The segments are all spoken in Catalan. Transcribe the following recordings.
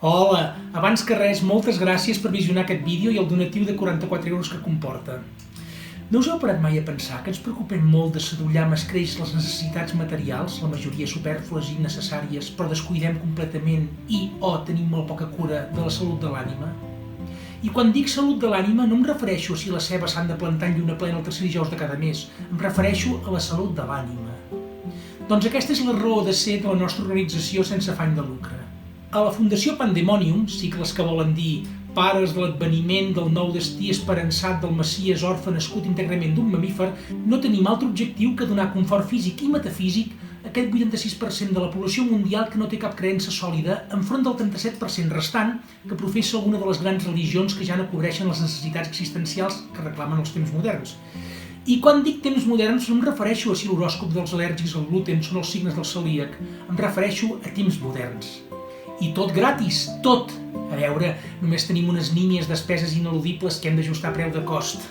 Hola, abans que res, moltes gràcies per visionar aquest vídeo i el donatiu de 44 euros que comporta. No us heu parat mai a pensar que ens preocupem molt de sadollar amb escreix les necessitats materials, la majoria supèrflues i innecessàries, però descuidem completament o tenim molt poca cura de la salut de l'ànima? I quan dic salut de l'ànima no em refereixo a si les cebes s'han de plantar en lluna plena el tercer dijous de cada mes, em refereixo a la salut de l'ànima. Doncs aquesta és la raó de ser de la nostra organització sense afany de lucre. A la Fundació Pandemonium, cicles que volen dir pares de l'adveniment del nou destí esperançat del Messies orfe nascut íntegrament d'un mamífer, no tenim altre objectiu que donar confort físic i metafísic a aquest 86% de la població mundial que no té cap creença sòlida enfront del 37% restant que professa alguna de les grans religions que ja no cobreixen les necessitats existencials que reclamen els temps moderns. I quan dic temps moderns no em refereixo a si l'horòscop dels al·lèrgics al gluten són els signes del celíac, em refereixo a temps moderns. I tot gratis, tot! A veure, només tenim unes nímies despeses ineludibles que hem d'ajustar a preu de cost.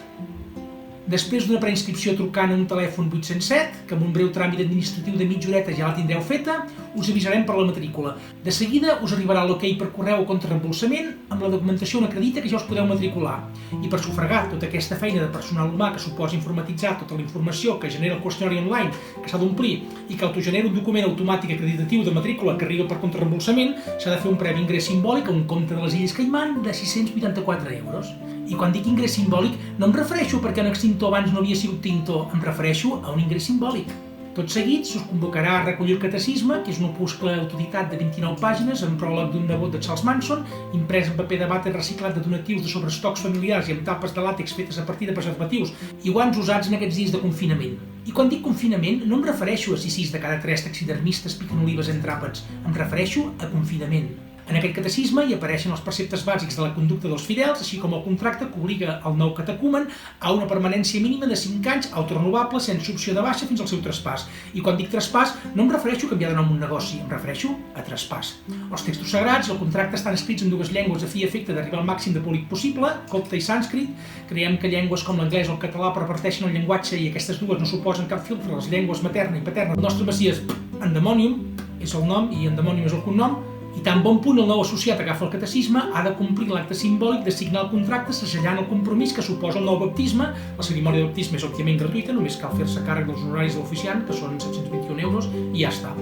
Després d'una preinscripció trucant a un telèfon 807, que amb un breu tràmit administratiu de mitja horeta ja la tindreu feta, us avisarem per la matrícula. De seguida us arribarà l'ok per correu o contrarreembolsament amb la documentació on acredita que ja us podeu matricular. I per sufragar tota aquesta feina de personal humà que suposa informatitzar tota la informació que genera el qüestionari online que s'ha d'omplir i que autogenera un document automàtic acreditatiu de matrícula que arriba per contrarreembolsament, s'ha de fer un previ ingrés simbòlic a un compte de les Illes Caimán de 684 euros. I quan dic ingrés simbòlic no em refereixo perquè un extintor abans no havia sigut tintor, em refereixo a un ingrés simbòlic. Tot seguit s'us convocarà a recollir el catecisme, que és un opuscle autoditat de 29 pàgines amb pròleg d'un nebot de Charles Manson, imprès en paper de vàter reciclat de donatius de sobreestocs familiars i amb tapes de làtex fetes a partir de preservatius i guants usats en aquests dies de confinament. I quan dic confinament no em refereixo a si 6 de cada 3 taxidermistes piquen olives entre àpats, em refereixo a confinament. En aquest catecisme hi apareixen els preceptes bàsics de la conducta dels fidels, així com el contracte que obliga el nou catecumen a una permanència mínima de 5 anys autorenovable sense opció de baixa fins al seu traspàs. I quan dic traspàs no em refereixo a canviar de nom un negoci, em refereixo a traspàs. Els textos sagrats i el contracte estan escrits en dues llengües a fi i efecte d'arribar al màxim de públic possible, copte i sànscrit. Creiem que llengües com l'anglès o el català perverteixen el llenguatge i aquestes dues no suposen cap filtre a les llengües materna i paterna. El nostre Messies, Pandemonium, és el nom i Endemonium és el cognom. I tan bon punt el nou associat agafa el catecisme, ha de complir l'acte simbòlic de signar el contracte segellant el compromís que suposa el nou baptisme. La cerimònia de baptisme és òbviament gratuïta, només cal fer-se càrrec dels honoraris de l'oficiant, que són 721 euros, i ja està.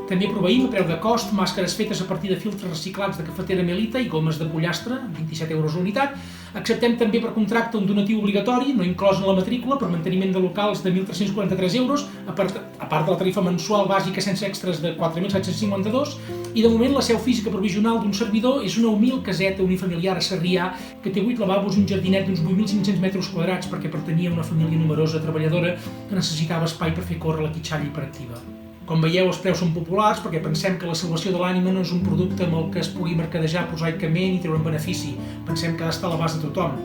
També proveïm a preu de cost màscares fetes a partir de filtres reciclats de cafetera Melita i gomes de pollastre, 27 euros l'unitat. Acceptem també per contracte un donatiu obligatori, no inclòs en la matrícula, per manteniment de locals de 1.343 euros, a part de la tarifa mensual bàsica sense extras de 4.752, i de moment la seu física provisional d'un servidor és una humil caseta unifamiliar a Sarrià que té 8 lavabos i un jardinet d'uns 8.500 metres quadrats perquè pertanyia a una família numerosa treballadora que necessitava espai per fer córrer la quitxalla hiperactiva. Com veieu, els preus són populars perquè pensem que la salvació de l'ànima no és un producte amb el que es pugui mercadejar prosaicament i treure un benefici. Pensem que ha d'estar a l'abast de tothom.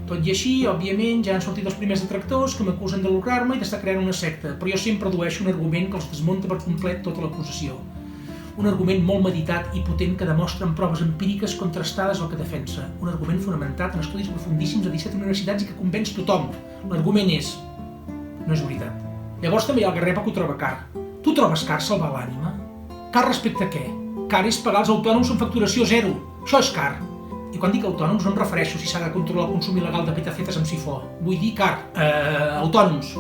Tot i així, òbviament, ja han sortit els primers detractors que m'acusen de lucrar-me i d'estar creant una secta, però jo sempre produeixo un argument que els desmunta per complet tota l'acusació. Un argument molt meditat i potent que demostra amb proves empíriques contrastades el que defensa. Un argument fonamentat en estudis profundíssims a 17 universitats i que convenç tothom. L'argument és: no és veritat. Llavors també hi ha el Garrepa que ho troba car. Tu trobes car salvar l'ànima? Car respecte a què? Car és pagar els autònoms amb facturació zero. Això és car. I quan dic autònoms no em refereixo si s'ha de controlar el consum il·legal de petacetes amb sifó. Vull dir car. Autònoms.